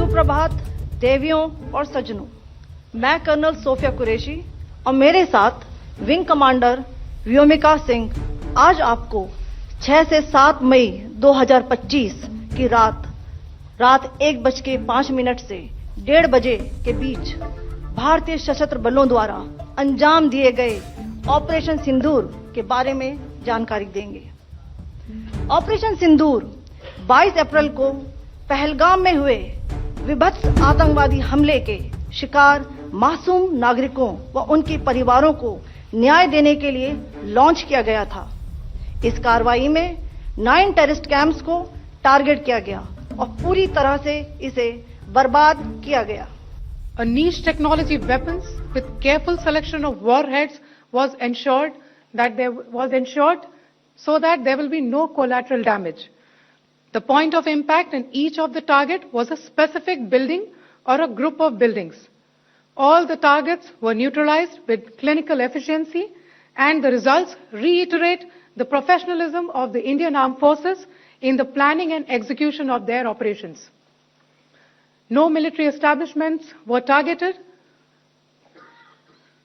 सुप्रभात देवियों और सज्जनों, मैं कर्नल सोफिया कुरैशी और मेरे साथ विंग कमांडर व्योमिका सिंह आज आपको 6 से 7 मई 2025 की रात 1:05 से 1:30 बजे के बीच भारतीय सशस्त्र बलों द्वारा अंजाम दिए गए ऑपरेशन सिंदूर के बारे में जानकारी देंगे। ऑपरेशन सिंदूर 22 अप्रैल को पहलगाम में हुए विभत्स आतंकवादी हमले के शिकार मासूम नागरिकों व उनके परिवारों को न्याय देने के लिए लॉन्च किया गया था। इस कार्रवाई में 9 टेररिस्ट कैंप्स को टारगेट किया गया और पूरी तरह से इसे बर्बाद किया गया। A niche technology weapons with careful selection of warheads was ensured so that there will be no collateral damage. The point of impact in each of the target was a specific building or a group of buildings. All the targets were neutralized with clinical efficiency, and the results reiterate the professionalism of the Indian Armed Forces in the planning and execution of their operations. No military establishments were targeted.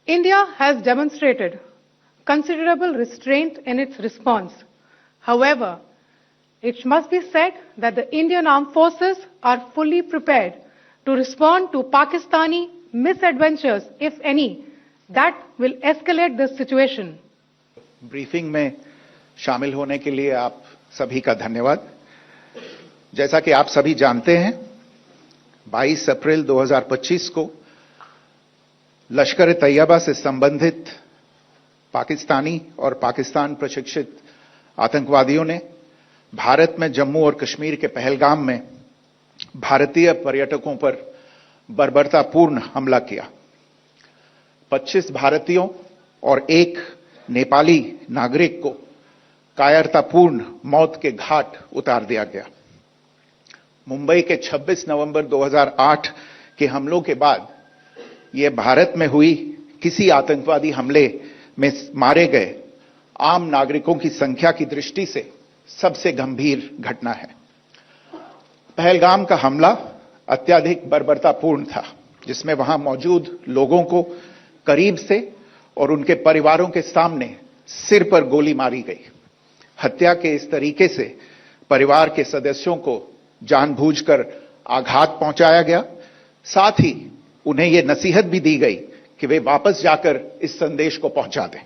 India has demonstrated considerable restraint in its response. However, it must be said that the Indian Armed Forces are fully prepared to respond to Pakistani misadventures, if any, that will escalate this situation. Briefing में शामिल होने के लिए आप सभी का धन्यवाद। जैसा कि आप सभी जानते हैं, 22 अप्रैल 2025 को लश्कर तैयबा से संबंधित पाकिस्तानी और पाकिस्तान प्रशिक्षित आतंकवादियों ने भारत में जम्मू और कश्मीर के पहलगाम में भारतीय पर्यटकों पर बर्बरतापूर्ण हमला किया। 25 भारतीयों और 1 नेपाली नागरिक को कायरतापूर्ण मौत के घाट उतार दिया गया। मुंबई के 26 नवंबर 2008 के हमलों के बाद यह भारत में हुई किसी आतंकवादी हमले में मारे गए आम नागरिकों की संख्या की दृष्टि से सबसे गंभीर घटना है। पहलगाम का हमला अत्यधिक बर्बरतापूर्ण था, जिसमें वहां मौजूद लोगों को करीब से और उनके परिवारों के सामने सिर पर गोली मारी गई। हत्या के इस तरीके से परिवार के सदस्यों को जानबूझकर आघात पहुंचाया गया। साथ ही उन्हें यह नसीहत भी दी गई कि वे वापस जाकर इस संदेश को पहुंचा दें।